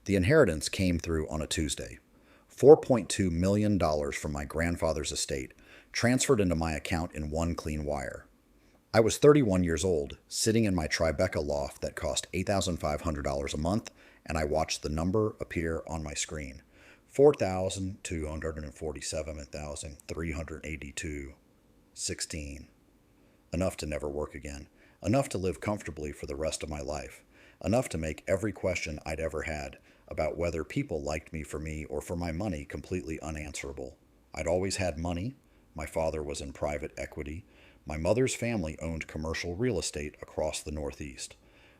The inheritance came through on a Tuesday. $4.2 million from my grandfather's estate transferred into my account in one clean wire. I was 31 years old, sitting in my Tribeca loft that cost $8,500 a month, and I watched the number appear on my screen. 4,247,382.16. Enough to never work again. Enough to live comfortably for the rest of my life. Enough to make every question I'd ever had about whether people liked me or for my money completely unanswerable. I'd always had money. My father was in private equity. My mother's family owned commercial real estate across the Northeast.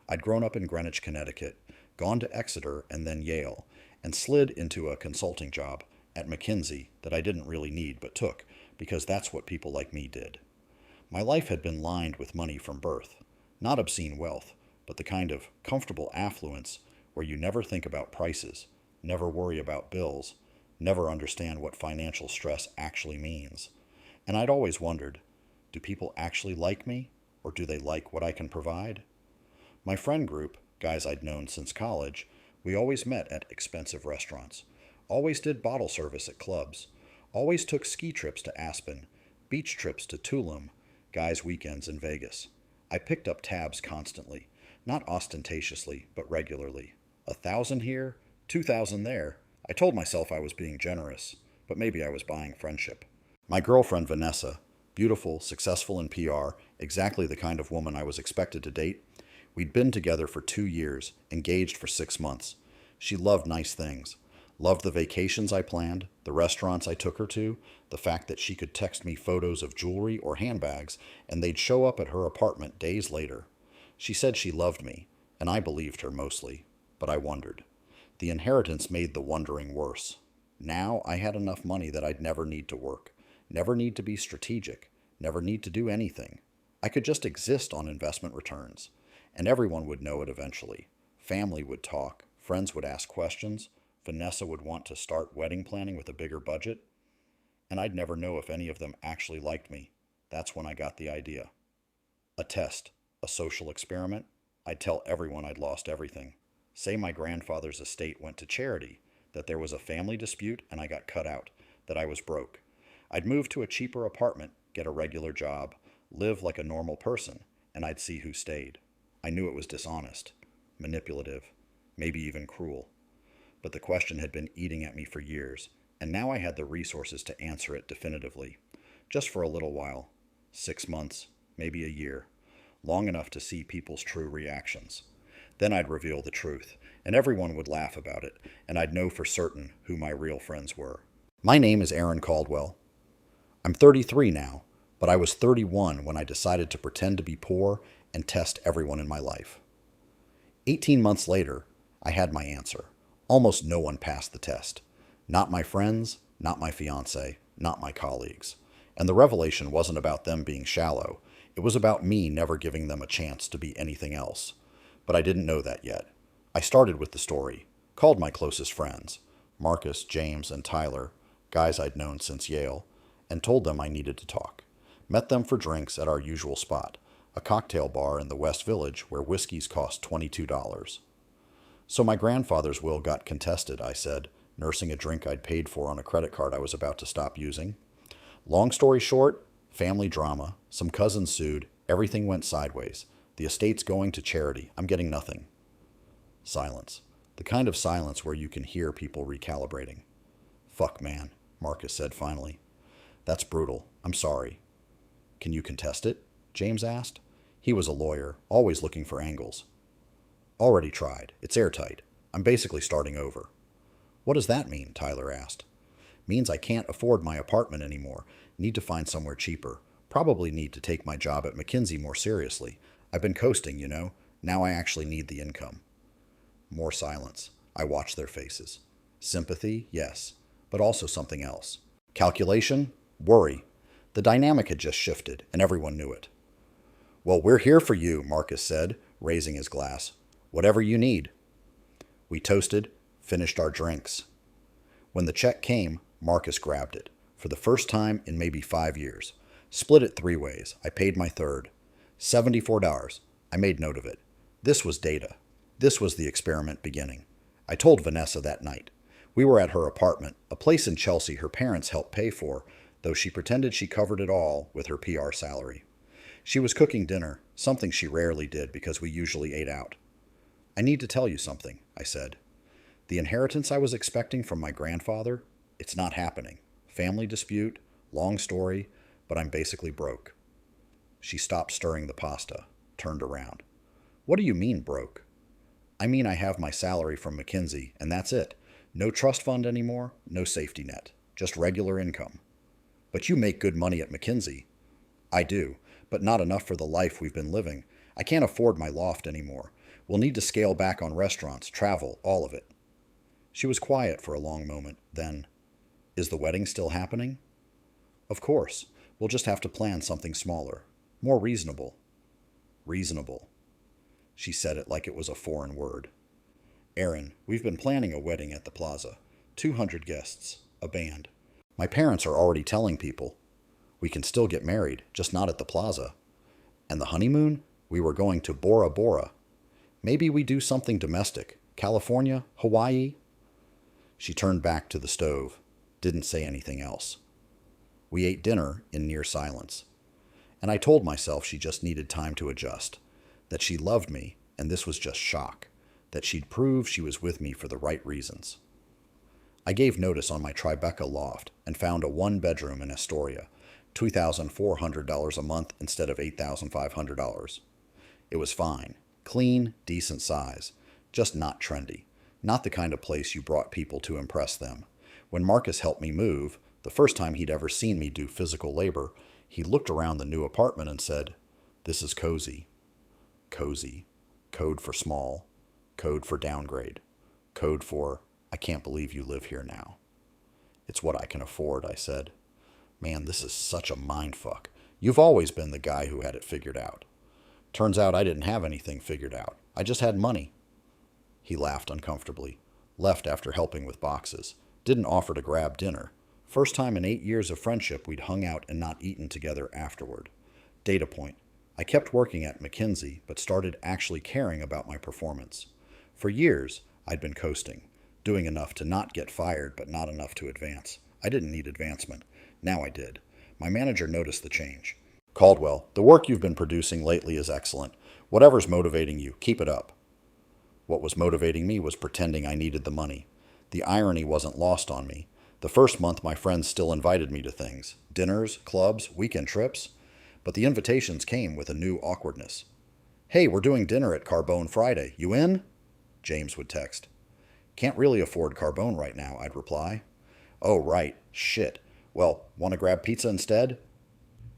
I'd grown up in Greenwich, Connecticut, gone to Exeter and then Yale, and slid into a consulting job at McKinsey that I didn't really need but took because that's what people like me did. My life had been lined with money from birth, not obscene wealth, but the kind of comfortable affluence where you never think about prices, never worry about bills, never understand what financial stress actually means. And I'd always wondered, do people actually like me, or do they like what I can provide? My friend group, guys I'd known since college, we always met at expensive restaurants, always did bottle service at clubs, always took ski trips to Aspen, beach trips to Tulum, guys' weekends in Vegas. I picked up tabs constantly, not ostentatiously, but regularly. 1,000 here, 2,000 there. I told myself I was being generous, but maybe I was buying friendship. My girlfriend Vanessa, beautiful, successful in PR, exactly the kind of woman I was expected to date. We'd been together for 2 years, engaged for 6 months. She loved nice things. Loved the vacations I planned, the restaurants I took her to, the fact that she could text me photos of jewelry or handbags, and they'd show up at her apartment days later. She said she loved me, and I believed her mostly, but I wondered. The inheritance made the wondering worse. Now I had enough money that I'd never need to work, never need to be strategic, never need to do anything. I could just exist on investment returns, and everyone would know it eventually. Family would talk, friends would ask questions, Vanessa would want to start wedding planning with a bigger budget, and I'd never know if any of them actually liked me. That's when I got the idea. A test, a social experiment. I'd tell everyone I'd lost everything. Say my grandfather's estate went to charity, that there was a family dispute and I got cut out, that I was broke. I'd move to a cheaper apartment, get a regular job, live like a normal person, and I'd see who stayed. I knew it was dishonest, manipulative, maybe even cruel. But the question had been eating at me for years, and now I had the resources to answer it definitively. Just for a little while. 6 months, maybe a year. Long enough to see people's true reactions. Then I'd reveal the truth, and everyone would laugh about it, and I'd know for certain who my real friends were. My name is Aaron Caldwell. I'm 33 now, but I was 31 when I decided to pretend to be poor and test everyone in my life. 18 months later, I had my answer. Almost no one passed the test. Not my friends, not my fiance, not my colleagues. And the revelation wasn't about them being shallow. It was about me never giving them a chance to be anything else. But I didn't know that yet. I started with the story, called my closest friends, Marcus, James, and Tyler, guys I'd known since Yale, and told them I needed to talk. Met them for drinks at our usual spot, a cocktail bar in the West Village where whiskeys cost $22. So my grandfather's will got contested, I said, nursing a drink I'd paid for on a credit card I was about to stop using. Long story short, family drama, some cousins sued, everything went sideways. The estate's going to charity. I'm getting nothing. Silence. The kind of silence where you can hear people recalibrating. Fuck, man, Marcus said finally. That's brutal. I'm sorry. Can you contest it? James asked. He was a lawyer, always looking for angles. Already tried. It's airtight. I'm basically starting over. What does that mean? Tyler asked. Means I can't afford my apartment anymore. Need to find somewhere cheaper. Probably need to take my job at McKinsey more seriously. I've been coasting, you know. Now I actually need the income. More silence. I watched their faces. Sympathy, yes, but also something else. Calculation? Worry. The dynamic had just shifted, and everyone knew it. Well, we're here for you, Marcus said, raising his glass. Whatever you need. We toasted, finished our drinks. When the check came, Marcus grabbed it, for the first time in maybe 5 years. Split it 3 ways. I paid my third. $74. I made note of it. This was data. This was the experiment beginning. I told Vanessa that night. We were at her apartment, a place in Chelsea her parents helped pay for, though she pretended she covered it all with her PR salary. She was cooking dinner, something she rarely did because we usually ate out. I need to tell you something, I said. The inheritance I was expecting from my grandfather, it's not happening. Family dispute, long story, but I'm basically broke. She stopped stirring the pasta, turned around. What do you mean broke? I mean I have my salary from McKinsey, and that's it. No trust fund anymore, no safety net, just regular income. But you make good money at McKinsey. I do, but not enough for the life we've been living. I can't afford my loft anymore. We'll need to scale back on restaurants, travel, all of it. She was quiet for a long moment, then, is the wedding still happening? Of course. We'll just have to plan something smaller. More reasonable. Reasonable. She said it like it was a foreign word. Aaron, we've been planning a wedding at the plaza. 200 guests. A band. My parents are already telling people. We can still get married, just not at the plaza. And the honeymoon? We were going to Bora Bora. Maybe we do something domestic. California? Hawaii? She turned back to the stove. Didn't say anything else. We ate dinner in near silence. And I told myself she just needed time to adjust. That she loved me, and this was just shock. That she'd prove she was with me for the right reasons. I gave notice on my Tribeca loft and found a one-bedroom in Astoria, $2,400 a month instead of $8,500. It was fine. Clean, decent size. Just not trendy. Not the kind of place you brought people to impress them. When Marcus helped me move, the first time he'd ever seen me do physical labor, he looked around the new apartment and said, "This is cozy." Cozy. Code for small. Code for downgrade. Code for, I can't believe you live here now. It's what I can afford, I said. Man, this is such a mindfuck. You've always been the guy who had it figured out. Turns out I didn't have anything figured out. I just had money. He laughed uncomfortably. Left after helping with boxes. Didn't offer to grab dinner. First time in 8 years of friendship we'd hung out and not eaten together afterward. Data point. I kept working at McKinsey, but started actually caring about my performance. For years, I'd been coasting, doing enough to not get fired, but not enough to advance. I didn't need advancement. Now I did. My manager noticed the change. Caldwell, the work you've been producing lately is excellent. Whatever's motivating you, keep it up. What was motivating me was pretending I needed the money. The irony wasn't lost on me. The first month, my friends still invited me to things. Dinners, clubs, weekend trips. But the invitations came with a new awkwardness. Hey, we're doing dinner at Carbone Friday. You in? James would text. Can't really afford Carbone right now, I'd reply. Oh, right. Shit. Well, want to grab pizza instead?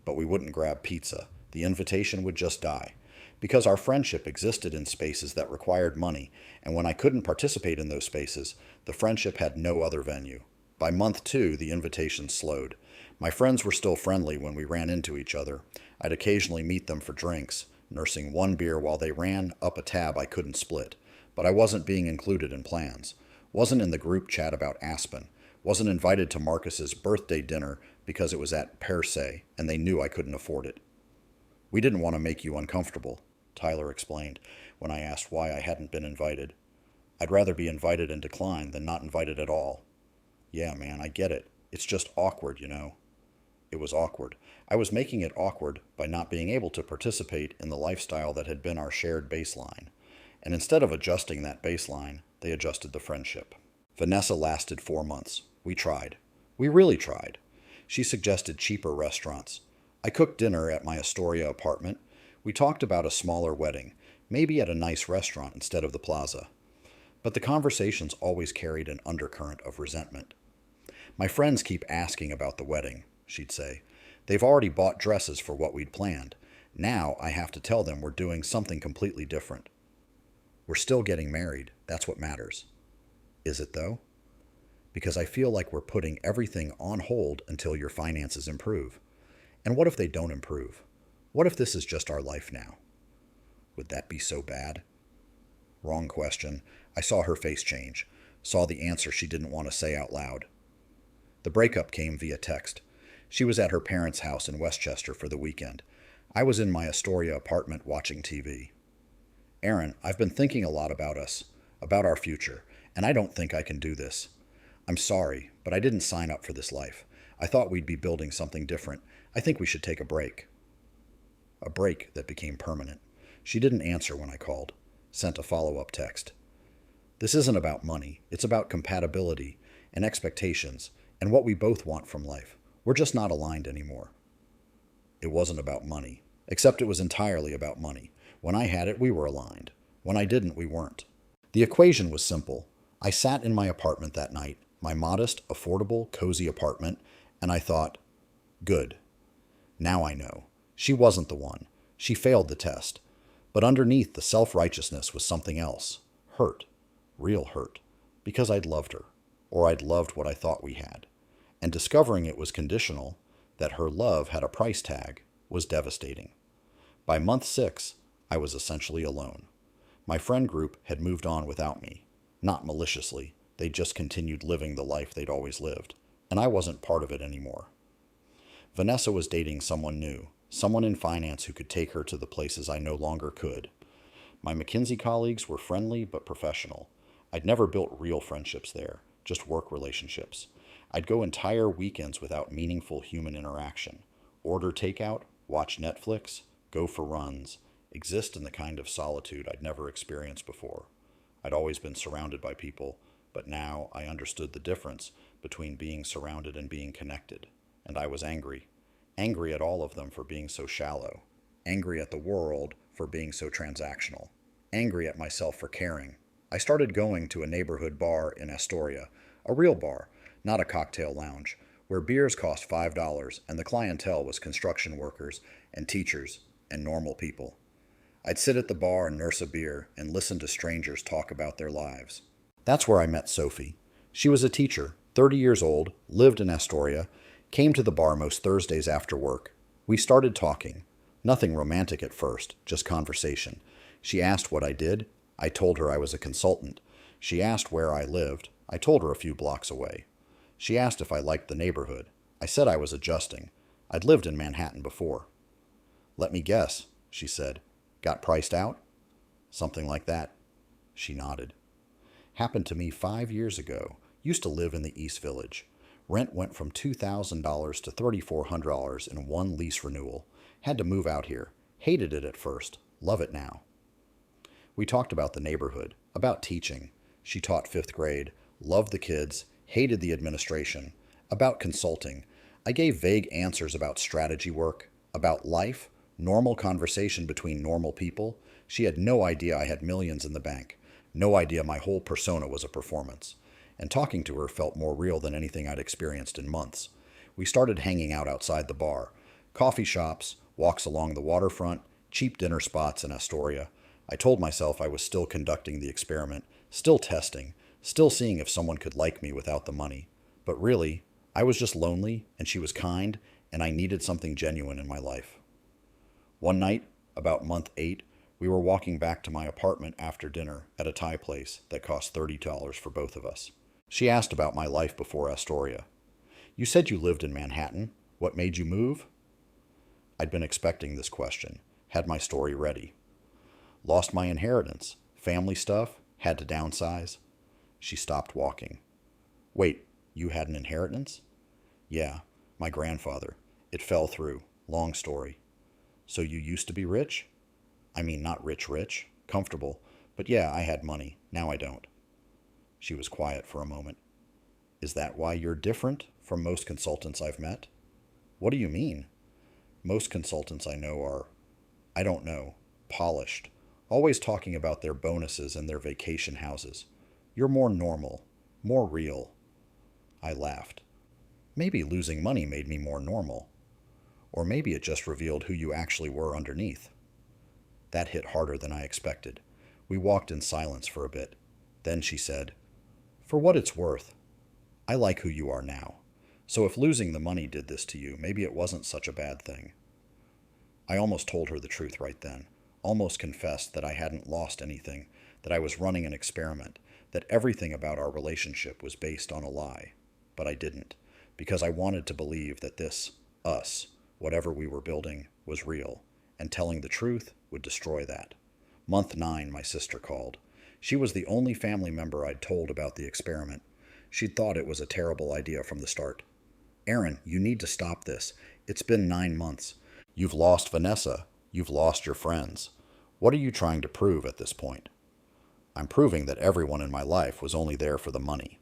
But we wouldn't grab pizza. The invitation would just die. Because our friendship existed in spaces that required money, and when I couldn't participate in those spaces, the friendship had no other venue. By month 2, the invitations slowed. My friends were still friendly when we ran into each other. I'd occasionally meet them for drinks, nursing one beer while they ran up a tab I couldn't split. But I wasn't being included in plans. Wasn't in the group chat about Aspen. Wasn't invited to Marcus's birthday dinner because it was at Per Se, and they knew I couldn't afford it. We didn't want to make you uncomfortable, Tyler explained, when I asked why I hadn't been invited. I'd rather be invited and decline than not invited at all. Yeah, man, I get it. It's just awkward, you know. It was awkward. I was making it awkward by not being able to participate in the lifestyle that had been our shared baseline. And instead of adjusting that baseline, they adjusted the friendship. Vanessa lasted 4 months. We tried. We really tried. She suggested cheaper restaurants. I cooked dinner at my Astoria apartment. We talked about a smaller wedding, maybe at a nice restaurant instead of the plaza. But the conversations always carried an undercurrent of resentment. My friends keep asking about the wedding, she'd say. They've already bought dresses for what we'd planned. Now I have to tell them we're doing something completely different. We're still getting married. That's what matters. Is it, though? Because I feel like we're putting everything on hold until your finances improve. And what if they don't improve? What if this is just our life now? Would that be so bad? Wrong question. I saw her face change. Saw the answer she didn't want to say out loud. The breakup came via text. She was at her parents' house in Westchester for the weekend. I was in my Astoria apartment watching TV. Aaron, I've been thinking a lot about us, about our future, and I don't think I can do this. I'm sorry, but I didn't sign up for this life. I thought we'd be building something different. I think we should take a break. A break that became permanent. She didn't answer when I called. Sent a follow-up text. This isn't about money. It's about compatibility and expectations and what we both want from life. We're just not aligned anymore. It wasn't about money, except it was entirely about money. When I had it, we were aligned. When I didn't, we weren't. The equation was simple. I sat in my apartment that night, my modest, affordable, cozy apartment, and I thought, good. Now I know. She wasn't the one. She failed the test. But underneath the self-righteousness was something else. Hurt. Real hurt. Because I'd loved her. Or I'd loved what I thought we had. And discovering it was conditional, that her love had a price tag, was devastating. By month 6, I was essentially alone. My friend group had moved on without me. Not maliciously. They just continued living the life they'd always lived. And I wasn't part of it anymore. Vanessa was dating someone new. Someone in finance who could take her to the places I no longer could. My McKinsey colleagues were friendly but professional. I'd never built real friendships there, just work relationships. I'd go entire weekends without meaningful human interaction. Order takeout, watch Netflix, go for runs, exist in the kind of solitude I'd never experienced before. I'd always been surrounded by people, but now I understood the difference between being surrounded and being connected. And I was angry. Angry at all of them for being so shallow. Angry at the world for being so transactional. Angry at myself for caring. I started going to a neighborhood bar in Astoria, a real bar, not a cocktail lounge, where beers cost $5 and the clientele was construction workers and teachers and normal people. I'd sit at the bar and nurse a beer and listen to strangers talk about their lives. That's where I met Sophie. She was a teacher, 30 years old, lived in Astoria, came to the bar most Thursdays after work. We started talking. Nothing romantic at first, just conversation. She asked what I did. I told her I was a consultant. She asked where I lived. I told her a few blocks away. She asked if I liked the neighborhood. I said I was adjusting. I'd lived in Manhattan before. Let me guess, she said. Got priced out? Something like that. She nodded. Happened to me 5 years ago. Used to live in the East Village. Rent went from $2,000 to $3,400 in one lease renewal. Had to move out here. Hated it at first. Love it now. We talked about the neighborhood, about teaching. She taught 5th grade, loved the kids, hated the administration, about consulting. I gave vague answers about strategy work, about life, normal conversation between normal people. She had no idea I had millions in the bank. No idea my whole persona was a performance. And talking to her felt more real than anything I'd experienced in months. We started hanging out outside the bar. Coffee shops, walks along the waterfront, cheap dinner spots in Astoria. I told myself I was still conducting the experiment, still testing, still seeing if someone could like me without the money. But really, I was just lonely, and she was kind, and I needed something genuine in my life. One night, about month 8, we were walking back to my apartment after dinner at a Thai place that cost $30 for both of us. She asked about my life before Astoria. You said you lived in Manhattan. What made you move? I'd been expecting this question, had my story ready. Lost my inheritance, family stuff, had to downsize. She stopped walking. Wait, you had an inheritance? Yeah, my grandfather. It fell through. Long story. So you used to be rich? I mean, not rich, comfortable, but yeah, I had money. Now I don't. She was quiet for a moment. Is that why you're different from most consultants I've met? What do you mean? Most consultants I know are, I don't know, polished, always talking about their bonuses and their vacation houses. You're more normal, more real. I laughed. Maybe losing money made me more normal. Or maybe it just revealed who you actually were underneath. That hit harder than I expected. We walked in silence for a bit. Then she said, For what it's worth, I like who you are now. So if losing the money did this to you, maybe it wasn't such a bad thing. I almost told her the truth right then, almost confessed that I hadn't lost anything, that I was running an experiment, that everything about our relationship was based on a lie. But I didn't, because I wanted to believe that this, us, whatever we were building, was real, and telling the truth would destroy that. Month 9, my sister called. She was the only family member I'd told about the experiment. She'd thought it was a terrible idea from the start. Aaron, you need to stop this. It's been 9 months. You've lost Vanessa. You've lost your friends. What are you trying to prove at this point? I'm proving that everyone in my life was only there for the money.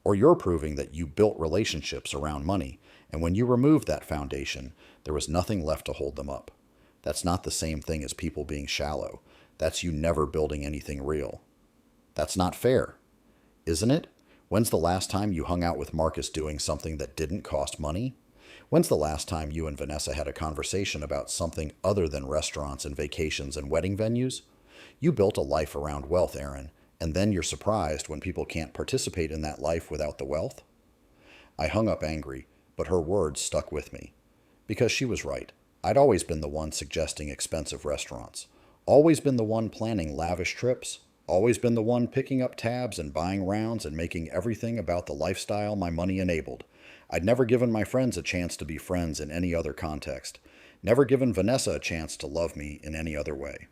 Or you're proving that you built relationships around money, and when you removed that foundation, there was nothing left to hold them up. That's not the same thing as people being shallow. That's you never building anything real. That's not fair, isn't it? When's the last time you hung out with Marcus doing something that didn't cost money? When's the last time you and Vanessa had a conversation about something other than restaurants and vacations and wedding venues? You built a life around wealth, Aaron, and then you're surprised when people can't participate in that life without the wealth? I hung up angry, but her words stuck with me. Because she was right. I'd always been the one suggesting expensive restaurants. Always been the one planning lavish trips. Always been the one picking up tabs and buying rounds and making everything about the lifestyle my money enabled. I'd never given my friends a chance to be friends in any other context. Never given Vanessa a chance to love me in any other way.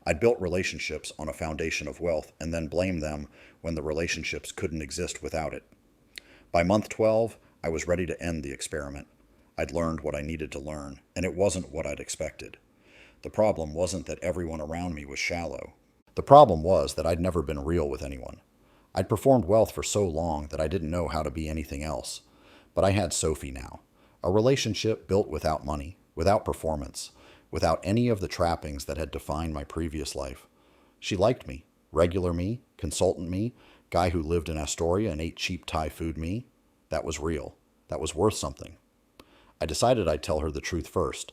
I'd built relationships on a foundation of wealth and then blamed them when the relationships couldn't exist without it. By month 12, I was ready to end the experiment. I'd learned what I needed to learn, and it wasn't what I'd expected. The problem wasn't that everyone around me was shallow. The problem was that I'd never been real with anyone. I'd performed wealth for so long that I didn't know how to be anything else. But I had Sophie now. A relationship built without money, without performance, without any of the trappings that had defined my previous life. She liked me, regular me, consultant me, guy who lived in Astoria and ate cheap Thai food me. That was real. That was worth something. I decided I'd tell her the truth first.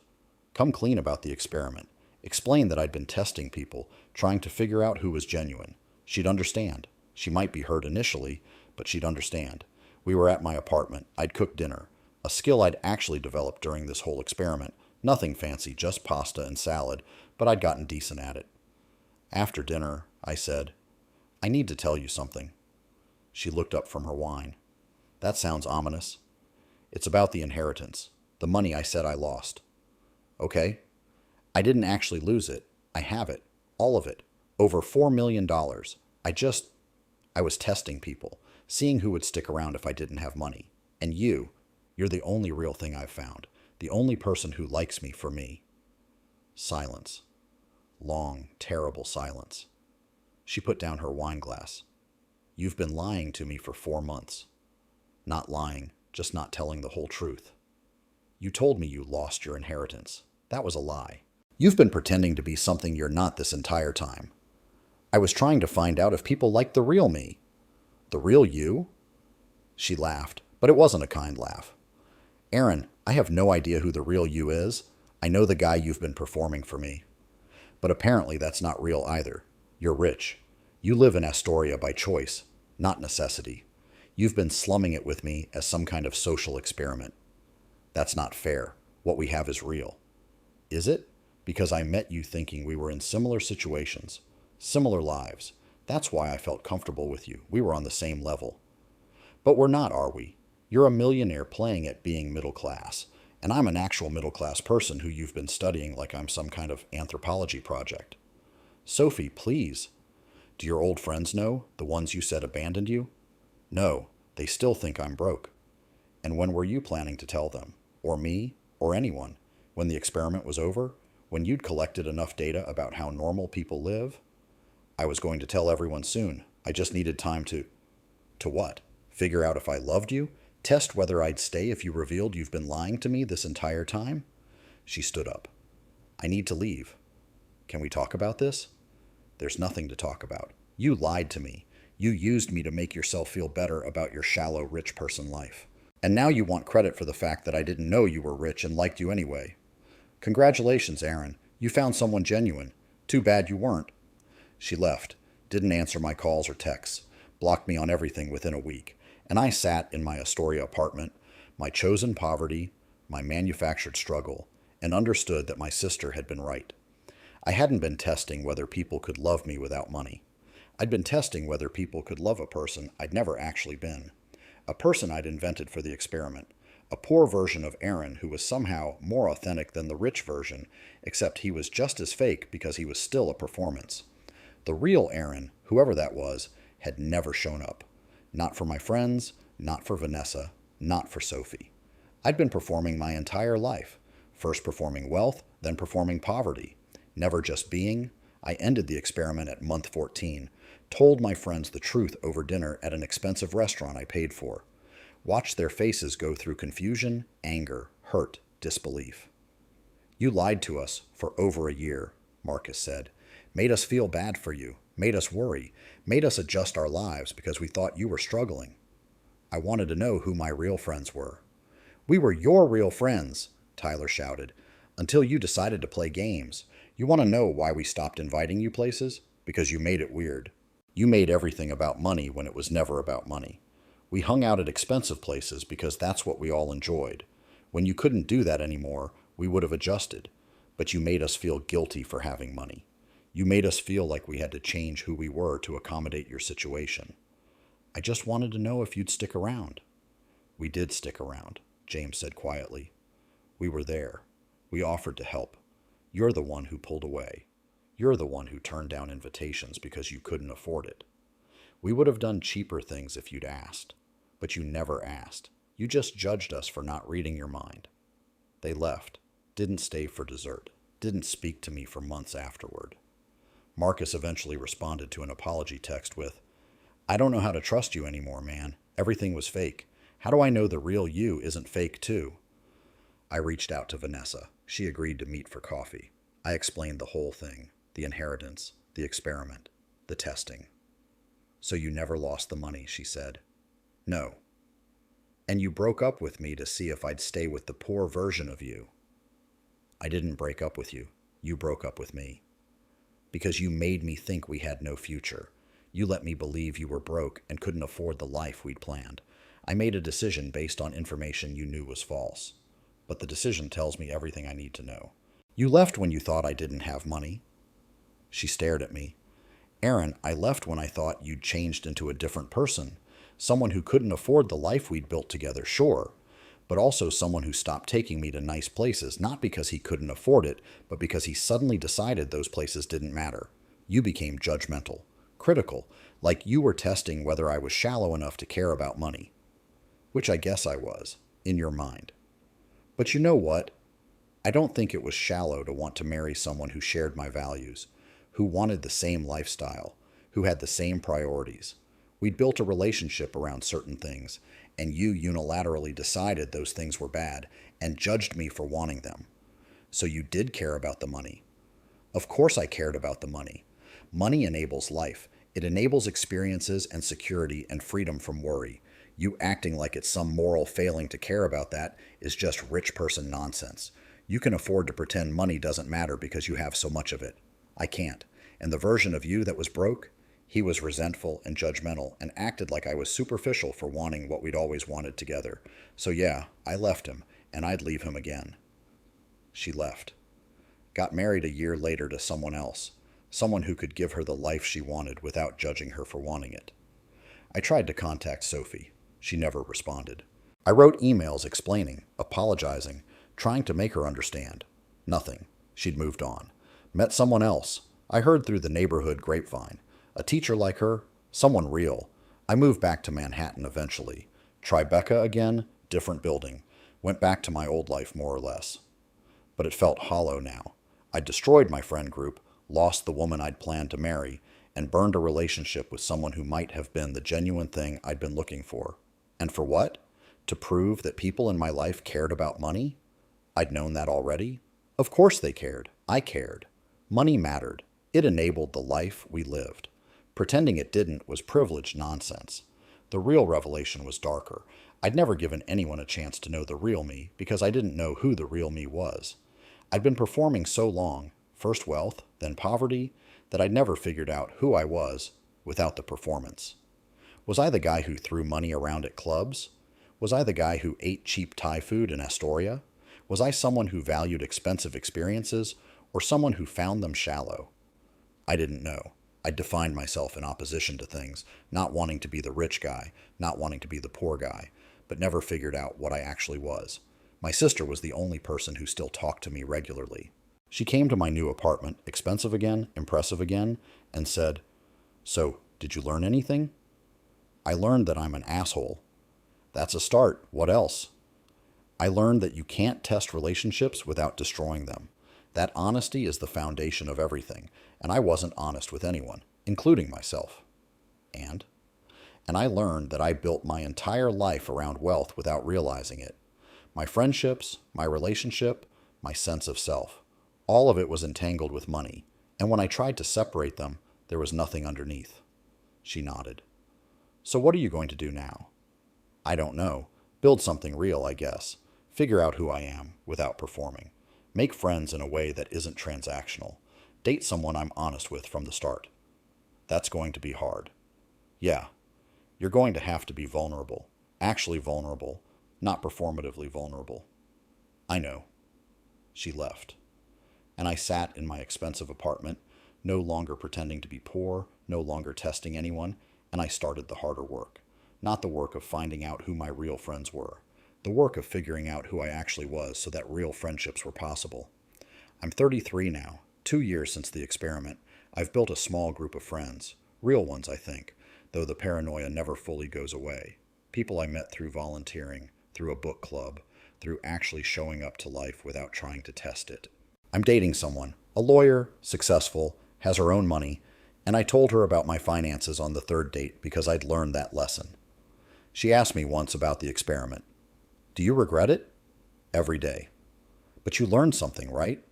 Come clean about the experiment. Explain that I'd been testing people, trying to figure out who was genuine. She'd understand. She might be hurt initially, but she'd understand. We were at my apartment. I'd cooked dinner, a skill I'd actually developed during this whole experiment. Nothing fancy, just pasta and salad, but I'd gotten decent at it. After dinner, I said, I need to tell you something. She looked up from her wine. That sounds ominous. It's about the inheritance, the money I said I lost. Okay. I didn't actually lose it. I have it. All of it. Over $4 million. I was testing people, seeing who would stick around if I didn't have money. And you're the only real thing I've found. The only person who likes me for me. Silence. Long, terrible silence. She put down her wine glass. You've been lying to me for 4 months. Not lying, just not telling the whole truth. You told me you lost your inheritance. That was a lie. You've been pretending to be something you're not this entire time. I was trying to find out if people liked the real me. The real you? She laughed, but it wasn't a kind laugh. Aaron, I have no idea who the real you is. I know the guy you've been performing for me. But apparently that's not real either. You're rich. You live in Astoria by choice, not necessity. You've been slumming it with me as some kind of social experiment. That's not fair. What we have is real. Is it? Because I met you thinking we were in similar situations, similar lives. That's why I felt comfortable with you. We were on the same level. But we're not, are we? You're a millionaire playing at being middle class, and I'm an actual middle class person who you've been studying like I'm some kind of anthropology project. Sophie, please. Do your old friends know, the ones you said abandoned you? No, they still think I'm broke. And when were you planning to tell them? Or me? Or anyone? When the experiment was over? When you'd collected enough data about how normal people live? I was going to tell everyone soon. I just needed time to... To what? Figure out if I loved you? Test whether I'd stay if you revealed you've been lying to me this entire time? She stood up. I need to leave. Can we talk about this? There's nothing to talk about. You lied to me. You used me to make yourself feel better about your shallow rich person life. And now you want credit for the fact that I didn't know you were rich and liked you anyway. Congratulations, Aaron. You found someone genuine. Too bad you weren't. She left, didn't answer my calls or texts, blocked me on everything within a week, and I sat in my Astoria apartment, my chosen poverty, my manufactured struggle, and understood that my sister had been right. I hadn't been testing whether people could love me without money. I'd been testing whether people could love a person I'd never actually been. A person I'd invented for the experiment. A poor version of Aaron who was somehow more authentic than the rich version, except he was just as fake because he was still a performance. The real Aaron, Whoever that was had never shown up. Not for my friends, not for Vanessa, not for Sophie. I'd been performing my entire life, first performing wealth, then performing poverty. Never just being. I ended the experiment at month 14, told my friends the truth over dinner at an expensive restaurant I paid for. Watched their faces go through confusion, anger, hurt, disbelief. You lied to us for over a year, Marcus said. Made us feel bad for you, made us worry, made us adjust our lives because we thought you were struggling. I wanted to know who my real friends were. We were your real friends, Tyler shouted, until you decided to play games. You want to know why we stopped inviting you places? Because you made it weird. You made everything about money when it was never about money. We hung out at expensive places because that's what we all enjoyed. When you couldn't do that anymore, we would have adjusted. But you made us feel guilty for having money. You made us feel like we had to change who we were to accommodate your situation. I just wanted to know if you'd stick around. We did stick around, James said quietly. We were there. We offered to help. You're the one who pulled away. You're the one who turned down invitations because you couldn't afford it. We would have done cheaper things if you'd asked. But you never asked. You just judged us for not reading your mind. They left, didn't stay for dessert, didn't speak to me for months afterward. Marcus eventually responded to an apology text with, I don't know how to trust you anymore, man. Everything was fake. How do I know the real you isn't fake too? I reached out to Vanessa. She agreed to meet for coffee. I explained the whole thing, the inheritance, the experiment, the testing. So you never lost the money, she said. No. And you broke up with me to see if I'd stay with the poor version of you. I didn't break up with you. You broke up with me. Because you made me think we had no future. You let me believe you were broke and couldn't afford the life we'd planned. I made a decision based on information you knew was false. But the decision tells me everything I need to know. You left when you thought I didn't have money. She stared at me. Aaron, I left when I thought you'd changed into a different person. Someone who couldn't afford the life we'd built together, sure. But also someone who stopped taking me to nice places, not because he couldn't afford it, but because he suddenly decided those places didn't matter. You became judgmental, critical, like you were testing whether I was shallow enough to care about money. Which I guess I was, in your mind. But you know what? I don't think it was shallow to want to marry someone who shared my values, who wanted the same lifestyle, who had the same priorities. We'd built a relationship around certain things, and you unilaterally decided those things were bad and judged me for wanting them. So you did care about the money. Of course I cared about the money. Money enables life. It enables experiences and security and freedom from worry. You acting like it's some moral failing to care about that is just rich person nonsense. You can afford to pretend money doesn't matter because you have so much of it. I can't. And the version of you that was broke, he was resentful and judgmental and acted like I was superficial for wanting what we'd always wanted together. So yeah, I left him, and I'd leave him again. She left. Got married a year later to someone else. Someone who could give her the life she wanted without judging her for wanting it. I tried to contact Sophie. She never responded. I wrote emails explaining, apologizing, trying to make her understand. Nothing. She'd moved on. Met someone else. I heard through the neighborhood grapevine. A teacher like her, someone real. I moved back to Manhattan eventually. Tribeca again, different building. Went back to my old life more or less. But it felt hollow now. I'd destroyed my friend group, lost the woman I'd planned to marry, and burned a relationship with someone who might have been the genuine thing I'd been looking for. And for what? To prove that people in my life cared about money? I'd known that already. Of course they cared. I cared. Money mattered. It enabled the life we lived. Pretending it didn't was privileged nonsense. The real revelation was darker. I'd never given anyone a chance to know the real me because I didn't know who the real me was. I'd been performing so long, first wealth, then poverty, that I'd never figured out who I was without the performance. Was I the guy who threw money around at clubs? Was I the guy who ate cheap Thai food in Astoria? Was I someone who valued expensive experiences or someone who found them shallow? I didn't know. I'd defined myself in opposition to things, not wanting to be the rich guy, not wanting to be the poor guy, but never figured out what I actually was. My sister was the only person who still talked to me regularly. She came to my new apartment, expensive again, impressive again, and said, So, did you learn anything? I learned that I'm an asshole. That's a start. What else? I learned that you can't test relationships without destroying them. That honesty is the foundation of everything, and I wasn't honest with anyone, including myself. And? And I learned that I built my entire life around wealth without realizing it. My friendships, my relationship, my sense of self. All of it was entangled with money, and when I tried to separate them, there was nothing underneath. She nodded. So what are you going to do now? I don't know. Build something real, I guess. Figure out who I am without performing. Make friends in a way that isn't transactional. Date someone I'm honest with from the start. That's going to be hard. Yeah, you're going to have to be vulnerable. Actually vulnerable, not performatively vulnerable. I know. She left. And I sat in my expensive apartment, no longer pretending to be poor, no longer testing anyone, and I started the harder work. Not the work of finding out who my real friends were. The work of figuring out who I actually was so that real friendships were possible. I'm 33 now, 2 years since the experiment. I've built a small group of friends. Real ones, I think, though the paranoia never fully goes away. People I met through volunteering, through a book club, through actually showing up to life without trying to test it. I'm dating someone, a lawyer, successful, has her own money, and I told her about my finances on the third date because I'd learned that lesson. She asked me once about the experiment. Do you regret it? Every day. But you learned something, right?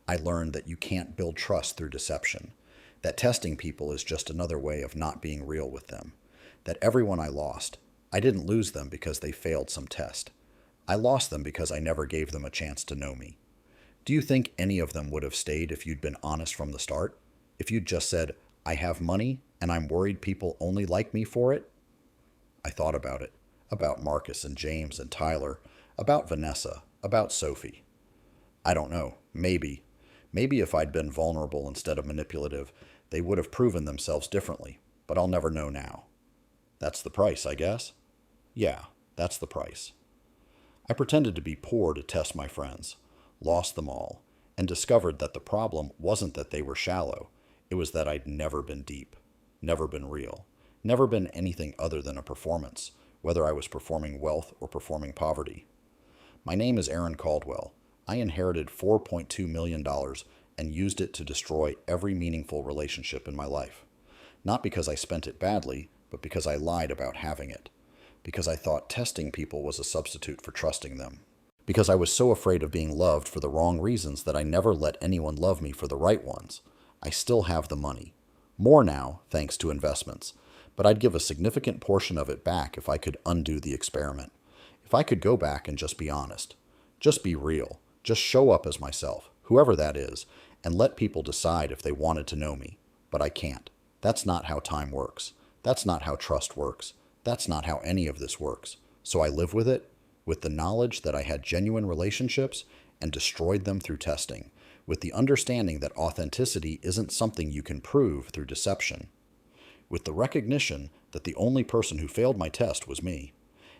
I learned that you can't build trust through deception, that testing people is just another way of not being real with them, that everyone I lost, I didn't lose them because they failed some test. I lost them because I never gave them a chance to know me. Do you think any of them would have stayed if you'd been honest from the start? If you'd just said, I have money and I'm worried people only like me for it? I thought about it, about Marcus and James and Tyler, about Vanessa, about Sophie. I don't know, maybe. Maybe if I'd been vulnerable instead of manipulative, they would have proven themselves differently, but I'll never know now. That's the price, I guess? Yeah, that's the price. I pretended to be poor to test my friends, lost them all, and discovered that the problem wasn't that they were shallow, it was that I'd never been deep, never been real, never been anything other than a performance, whether I was performing wealth or performing poverty. My name is Aaron Caldwell. I inherited $4.2 million and used it to destroy every meaningful relationship in my life. Not because I spent it badly, but because I lied about having it. Because I thought testing people was a substitute for trusting them. Because I was so afraid of being loved for the wrong reasons that I never let anyone love me for the right ones. I still have the money. More now, thanks to investments. But I'd give a significant portion of it back if I could undo the experiment. If I could go back and just be honest. Just be real. Just show up as myself, whoever that is, and let people decide if they wanted to know me. But I can't. That's not how time works. That's not how trust works. That's not how any of this works. So I live with it, with the knowledge that I had genuine relationships and destroyed them through testing, with the understanding that authenticity isn't something you can prove through deception, with the recognition that the only person who failed my test was me.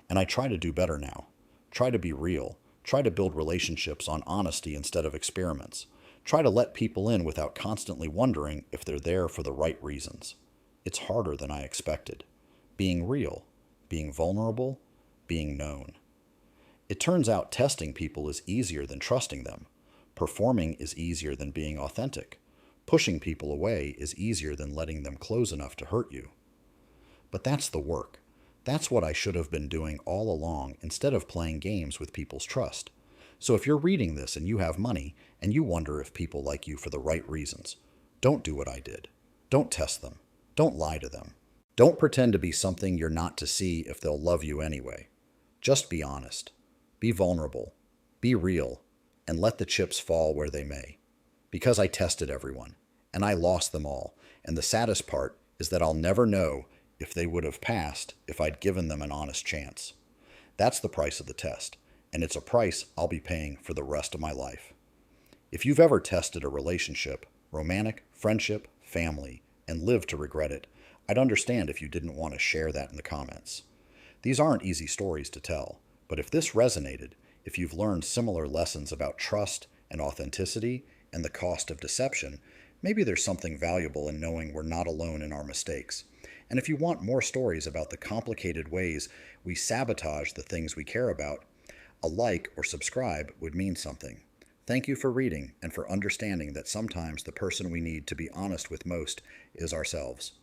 And I try to do better now. Try to be real. Try to build relationships on honesty instead of experiments. Try to let people in without constantly wondering if they're there for the right reasons. It's harder than I expected. Being real, being vulnerable, being known. It turns out testing people is easier than trusting them. Performing is easier than being authentic. Pushing people away is easier than letting them close enough to hurt you. But that's the work. That's what I should have been doing all along instead of playing games with people's trust. So if you're reading this and you have money and you wonder if people like you for the right reasons, don't do what I did. Don't test them. Don't lie to them. Don't pretend to be something you're not to see if they'll love you anyway. Just be honest. Be vulnerable. Be real. And let the chips fall where they may. Because I tested everyone, and I lost them all, and the saddest part is that I'll never know if they would have passed if I'd given them an honest chance. That's the price of the test, and it's a price I'll be paying for the rest of my life. If you've ever tested a relationship, romantic, friendship, family, and lived to regret it, I'd understand if you didn't want to share that in the comments. These aren't easy stories to tell, but if this resonated, if you've learned similar lessons about trust and authenticity and the cost of deception, Maybe there's something valuable in knowing we're not alone in our mistakes. And if you want more stories about the complicated ways we sabotage the things we care about, a like or subscribe would mean something. Thank you for reading and for understanding that sometimes the person we need to be honest with most is ourselves.